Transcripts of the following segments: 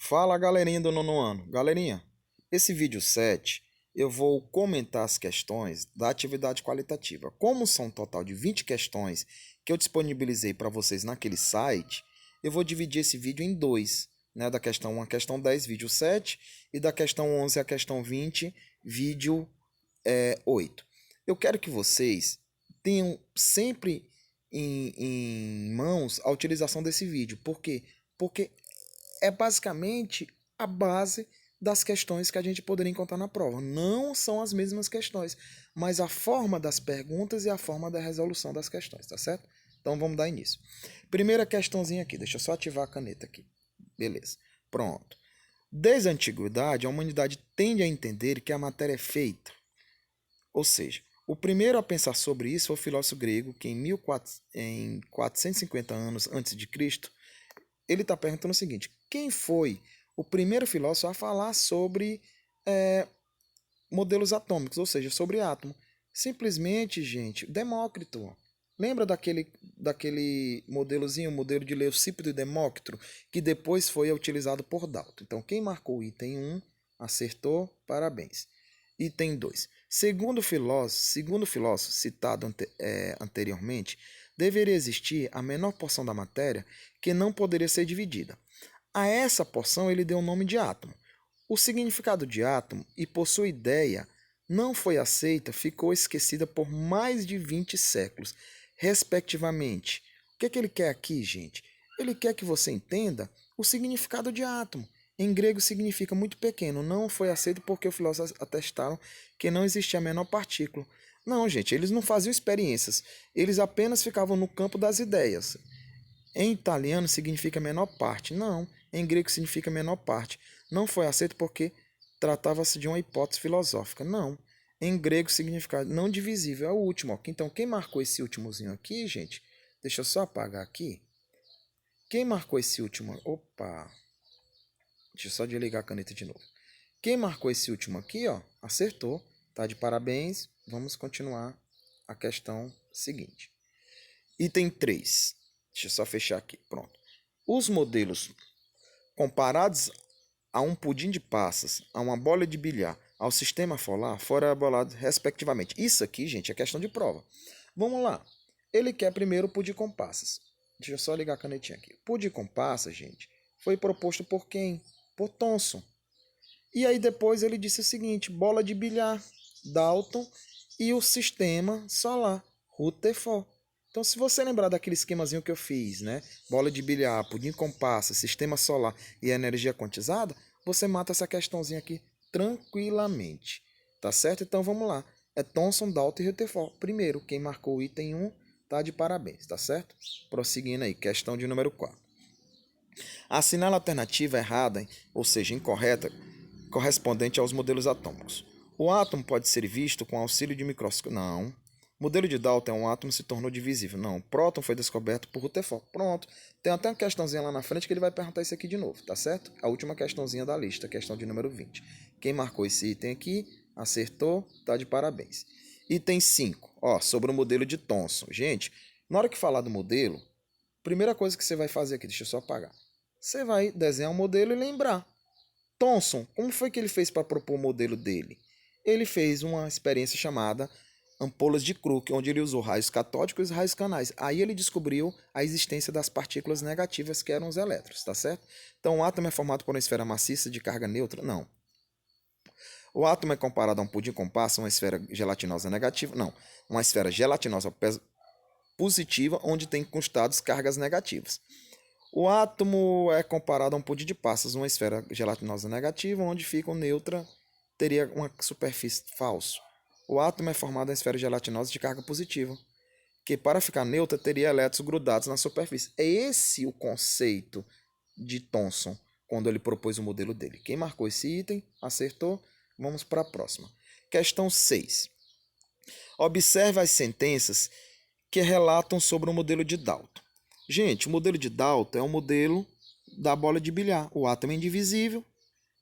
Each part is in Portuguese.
Fala, galerinha do nono ano. Galerinha, esse vídeo 7 eu vou comentar as questões da atividade qualitativa. Como são um total de 20 questões que eu disponibilizei para vocês naquele site, eu vou dividir esse vídeo em dois, né? Da questão 1 a questão 10, vídeo 7, e da questão 11 a questão 20, vídeo 8. Eu quero que vocês tenham sempre em mãos a utilização desse vídeo. Por quê? Porque é basicamente a base das questões que a gente poderia encontrar na prova. Não são as mesmas questões, mas a forma das perguntas e a forma da resolução das questões, tá certo? Então vamos dar início. Primeira questãozinha aqui, deixa eu só ativar a caneta aqui. Beleza, pronto. Desde a antiguidade, a humanidade tende a entender que a matéria é feita. Ou seja, o primeiro a pensar sobre isso foi o filósofo grego, que em 450 anos antes de Cristo, ele está perguntando o seguinte: quem foi o primeiro filósofo a falar sobre modelos atômicos, ou seja, sobre átomo? Simplesmente, gente, Demócrito. Ó. Lembra daquele modelozinho, o modelo de Leucípio e Demócrito, que depois foi utilizado por Dalton? Então, quem marcou o item 1 acertou, parabéns. Item 2. Segundo o filósofo citado anteriormente, deveria existir a menor porção da matéria que não poderia ser dividida. A essa porção ele deu o nome de átomo. O significado de átomo e por sua ideia não foi aceita, ficou esquecida por mais de 20 séculos, respectivamente. O que ele quer aqui, gente? Ele quer que você entenda o significado de átomo. Em grego significa muito pequeno. Não foi aceito porque os filósofos atestaram que não existia a menor partícula. Não, gente, eles não faziam experiências. Eles apenas ficavam no campo das ideias. Em italiano significa menor parte. Não, em grego significa menor parte. Não foi aceito porque tratava-se de uma hipótese filosófica. Não. Em grego significa não divisível. É o último. Então, quem marcou esse últimozinho aqui, gente? Deixa eu só apagar aqui. Quem marcou esse último? Opa! Deixa eu só desligar a caneta de novo. Quem marcou esse último aqui, ó, acertou. Tá de parabéns. Vamos continuar a questão seguinte. Item 3. Deixa eu só fechar aqui. Pronto. Os modelos comparados a um pudim de passas, a uma bola de bilhar, ao sistema solar, foram elaborados respectivamente. Isso aqui, gente, é questão de prova. Vamos lá. Ele quer primeiro o pudim com passas. Deixa eu só ligar a canetinha aqui. O pudim com passas, gente, foi proposto por quem? Por Thomson. E aí depois ele disse o seguinte: bola de bilhar, Dalton, e o sistema solar, Rutherford. Então, se você lembrar daquele esquemazinho que eu fiz, né? Bola de bilhar, pudim com passas, sistema solar e energia quantizada, você mata essa questãozinha aqui tranquilamente. Tá certo? Então vamos lá. É Thomson, Dalton e Rutherford. Primeiro, quem marcou o item 1 tá de parabéns, tá certo? Prosseguindo aí, questão de número 4. Assinala a alternativa errada, ou seja, incorreta, correspondente aos modelos atômicos. O átomo pode ser visto com auxílio de microscópio. Não. O modelo de Dalton é um átomo se tornou divisível. Não. O próton foi descoberto por Rutherford. Pronto. Tem até uma questãozinha lá na frente que ele vai perguntar isso aqui de novo, tá certo? A última questãozinha da lista, questão de número 20. Quem marcou esse item aqui, acertou, tá de parabéns. Item 5, ó, sobre o modelo de Thomson. Gente, na hora que falar do modelo, primeira coisa que você vai fazer aqui, deixa eu só apagar. Você vai desenhar um modelo e lembrar. Thomson, como foi que ele fez para propor o modelo dele? Ele fez uma experiência chamada ampolas de Crookes, onde ele usou raios catódicos e raios canais. Aí ele descobriu a existência das partículas negativas, que eram os elétrons, tá certo? Então o átomo é formado por uma esfera maciça de carga neutra? Não. O átomo é comparado a um pudim com passa, uma esfera gelatinosa negativa? Não. Uma esfera gelatinosa positiva, onde tem constados cargas negativas. O átomo é comparado a um pudim de passas, uma esfera gelatinosa negativa, onde fica neutra, teria uma superfície falso. O átomo é formado em esfera gelatinosa de carga positiva, que para ficar neutra teria elétrons grudados na superfície. É esse o conceito de Thomson, quando ele propôs o modelo dele. Quem marcou esse item, acertou. Vamos para a próxima. Questão 6. Observe as sentenças que relatam sobre o modelo de Dalton. Gente, o modelo de Dalton é o modelo da bola de bilhar. O átomo é indivisível.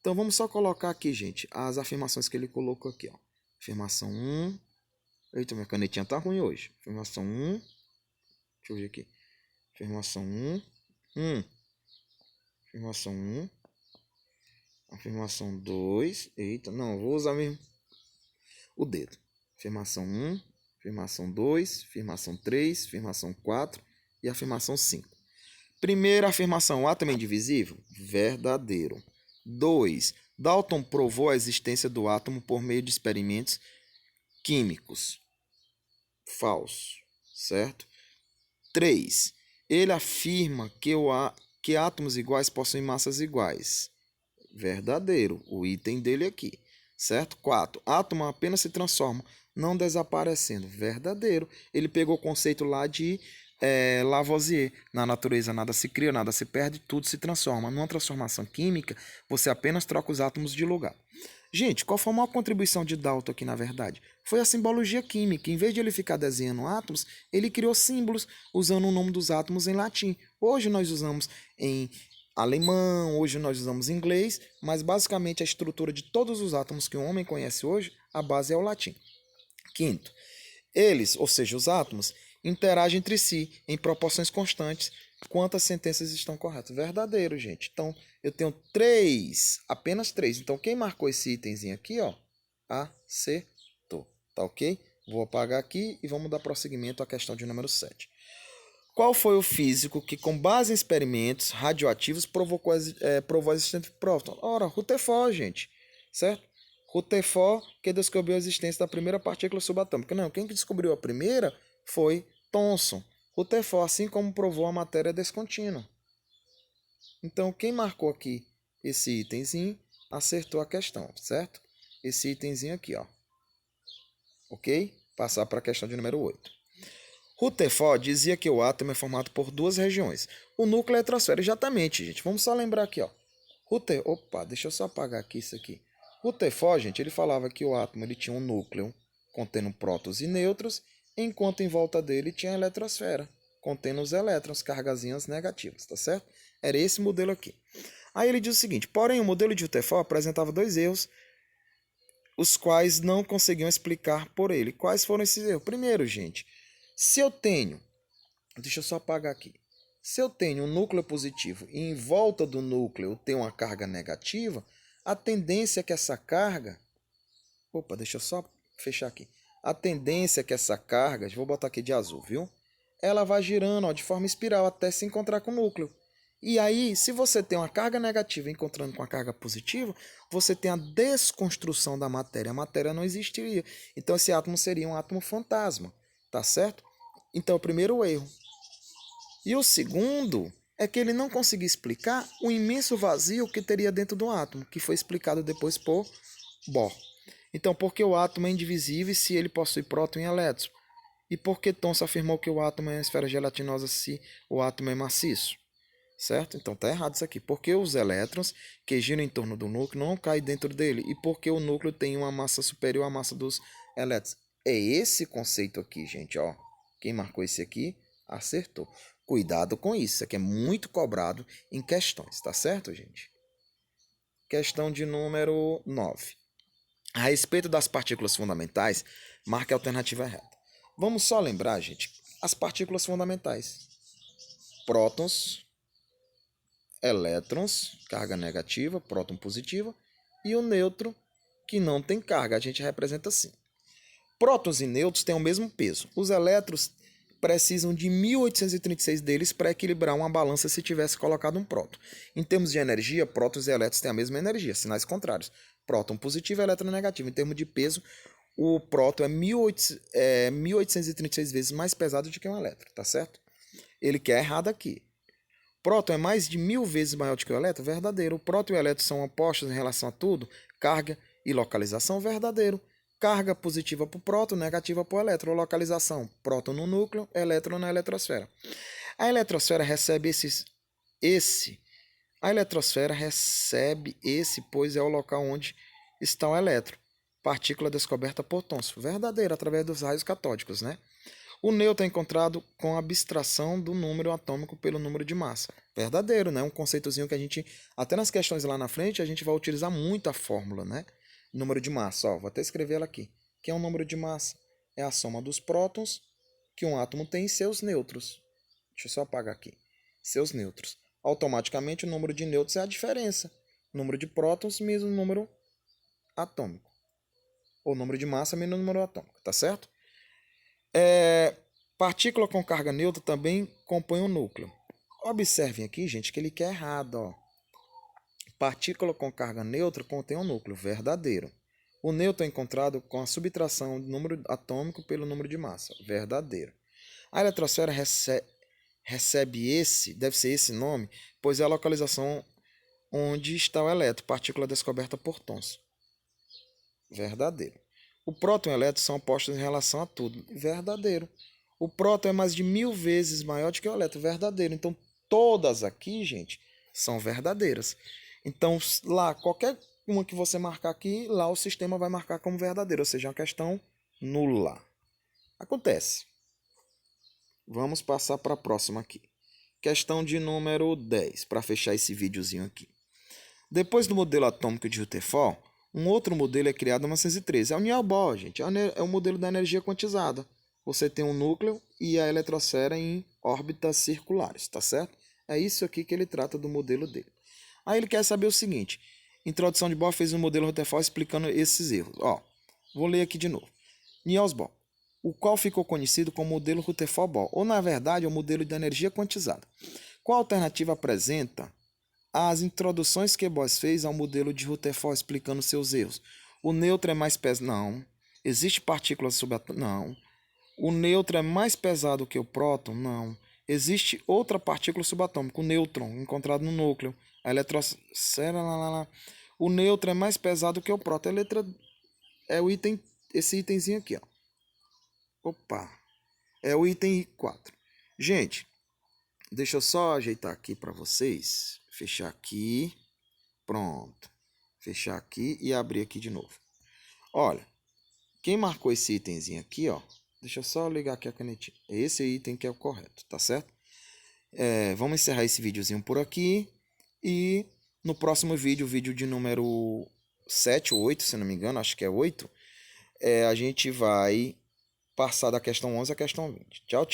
Então vamos só colocar aqui, gente, as afirmações que ele colocou aqui. Ó. Afirmação 1. Eita, minha canetinha tá ruim hoje. Afirmação 1. Deixa eu ver aqui. Afirmação 1. Afirmação 1. Afirmação 2. Eita, não, vou usar mesmo o dedo. Afirmação 1, afirmação 2, afirmação 3, afirmação 4 e afirmação 5. Primeira afirmação, o átomo é indivisível? Verdadeiro. 2. Dalton provou a existência do átomo por meio de experimentos químicos. Falso, certo? 3. Ele afirma que átomos iguais possuem massas iguais. Verdadeiro, o item dele aqui, certo? 4. Átomo apenas se transforma, não desaparecendo. Verdadeiro. Ele pegou o conceito lá de Lavoisier. Na natureza nada se cria, nada se perde, tudo se transforma. Numa transformação química, você apenas troca os átomos de lugar. Gente, qual foi a maior contribuição de Dalton aqui, na verdade? Foi a simbologia química. Em vez de ele ficar desenhando átomos, ele criou símbolos usando o nome dos átomos em latim. Hoje nós usamos em alemão, hoje nós usamos inglês, mas basicamente a estrutura de todos os átomos que o homem conhece hoje, a base é o latim. 5º, eles, ou seja, os átomos, interagem entre si em proporções constantes. Quantas sentenças estão corretas? Verdadeiro, gente. Então, eu tenho 3, apenas 3. Então, quem marcou esse itemzinho aqui, ó, acertou. Tá ok? Vou apagar aqui e vamos dar prosseguimento à questão de número 7. Qual foi o físico que, com base em experimentos radioativos, provou a existência de próton? Ora, Rutherford, gente. Certo? Rutherford, que descobriu a existência da primeira partícula subatômica. Não, quem descobriu a primeira foi Thomson. Rutherford, assim como provou a matéria descontínua. Então, quem marcou aqui esse itemzinho, acertou a questão, certo? Esse itemzinho aqui, ó. Ok? Passar para a questão de número 8. Rutherford dizia que o átomo é formado por duas regiões, o núcleo e a eletrosfera. Exatamente, gente. Vamos só lembrar aqui, ó. Opa, deixa eu só apagar aqui isso aqui. Rutherford, gente, ele falava que o átomo ele tinha um núcleo contendo prótons e nêutrons, enquanto em volta dele tinha a eletrosfera, contendo os elétrons, cargazinhas negativas, tá certo? Era esse modelo aqui. Aí ele diz o seguinte, porém o modelo de Rutherford apresentava dois erros, os quais não conseguiam explicar por ele. Quais foram esses erros? Primeiro, gente, se eu tenho, deixa eu só apagar aqui, se eu tenho um núcleo positivo e em volta do núcleo eu tenho uma carga negativa, a tendência é que essa carga, deixa eu só fechar aqui, a tendência é que essa carga, vou botar aqui de azul, viu? Ela vai girando, ó, de forma espiral até se encontrar com o núcleo. E aí, se você tem uma carga negativa encontrando com a carga positiva, você tem a desconstrução da matéria. A matéria não existiria. Então, esse átomo seria um átomo fantasma. Tá certo? Então, o primeiro erro. E o segundo é que ele não conseguia explicar o imenso vazio que teria dentro do átomo, que foi explicado depois por Bohr. Então, por que o átomo é indivisível se ele possui próton e elétron? E por que Thomson afirmou que o átomo é uma esfera gelatinosa se o átomo é maciço? Certo? Então tá errado isso aqui. Porque os elétrons que giram em torno do núcleo não caem dentro dele. E porque o núcleo tem uma massa superior à massa dos elétrons. É esse conceito aqui, gente. Ó. Quem marcou esse aqui, acertou. Cuidado com isso. Isso aqui é muito cobrado em questões. Tá certo, gente? Questão de número 9. A respeito das partículas fundamentais, marque a alternativa errada. Vamos só lembrar, gente, as partículas fundamentais. Prótons, elétrons, carga negativa, próton positiva, e o nêutron, que não tem carga, a gente representa assim. Prótons e nêutrons têm o mesmo peso. Os elétrons precisam de 1836 deles para equilibrar uma balança se tivesse colocado um próton. Em termos de energia, prótons e elétrons têm a mesma energia, sinais contrários. Próton positivo e elétron negativo. Em termos de peso, o próton é 1836 vezes mais pesado do que um elétron, tá certo? Ele quer errado aqui. Próton é mais de 1000 vezes maior do que o elétron? Verdadeiro. O próton e o elétron são opostos em relação a tudo? Carga e localização? Verdadeiro. Carga positiva para o próton, negativa para o elétron. Localização, próton no núcleo, elétron na eletrosfera. A eletrosfera recebe A eletrosfera recebe pois é o local onde está o elétron. Partícula descoberta por Thomson. Verdadeiro, através dos raios catódicos, né? O nêutron é encontrado com a abstração do número atômico pelo número de massa. Verdadeiro, né? Um conceitozinho que a gente, até nas questões lá na frente, a gente vai utilizar muito a fórmula, né? Número de massa, ó, vou até escrever ela aqui. Que é um número de massa? É a soma dos prótons que um átomo tem e seus nêutrons. Deixa eu só apagar aqui. Seus nêutrons. Automaticamente o número de nêutrons é a diferença. Número de prótons menos o número atômico. Ou número de massa menos o número atômico, tá certo? Partícula com carga neutra também compõe o núcleo. Observem aqui, gente, que ele quer errado, ó. Partícula com carga neutra contém um núcleo, verdadeiro. O nêutron é encontrado com a subtração do número atômico pelo número de massa, verdadeiro. A eletrosfera deve ser esse nome, pois é a localização onde está o elétron, partícula descoberta por Thomson, verdadeiro. O próton e o elétron são opostos em relação a tudo, verdadeiro. O próton é mais de 1000 vezes maior do que o elétron, verdadeiro. Então, todas aqui, gente, são verdadeiras. Então, lá, qualquer uma que você marcar aqui, lá o sistema vai marcar como verdadeira, ou seja, uma questão nula. Acontece. Vamos passar para a próxima aqui. Questão de número 10, para fechar esse videozinho aqui. Depois do modelo atômico de Rutherford, um outro modelo é criado em 1913. É o Niels Bohr, gente. É o modelo da energia quantizada. Você tem um núcleo e a eletrosfera em órbitas circulares, tá certo? É isso aqui que ele trata do modelo dele. Aí ele quer saber o seguinte. Introdução de Bohr fez um modelo Rutherford explicando esses erros. Ó, vou ler aqui de novo. Niels Bohr, o qual ficou conhecido como modelo Rutherford-Bohr, ou na verdade é o modelo de energia quantizada. Qual alternativa apresenta as introduções que Bohr fez ao modelo de Rutherford explicando seus erros? O nêutron é mais pesado? Não. Existe partículas subatômicas? Não. O nêutron é mais pesado que o próton? Não. Existe outra partícula subatômica, o nêutron, encontrado no núcleo. A eletrosfera, o nêutron é mais pesado que o próton. A letra é o item, esse itemzinho aqui, ó. Opa, é o item 4. Gente, deixa eu só ajeitar aqui para vocês. Fechar aqui. Pronto. Fechar aqui e abrir aqui de novo. Olha, quem marcou esse itemzinho aqui, ó. Deixa eu só ligar aqui a canetinha. Esse item que é o correto, tá certo? Vamos encerrar esse videozinho por aqui. E no próximo vídeo, o vídeo de número 7 ou 8, se não me engano, acho que é 8. A gente vai passar da questão 11 à questão 20. Tchau, tchau.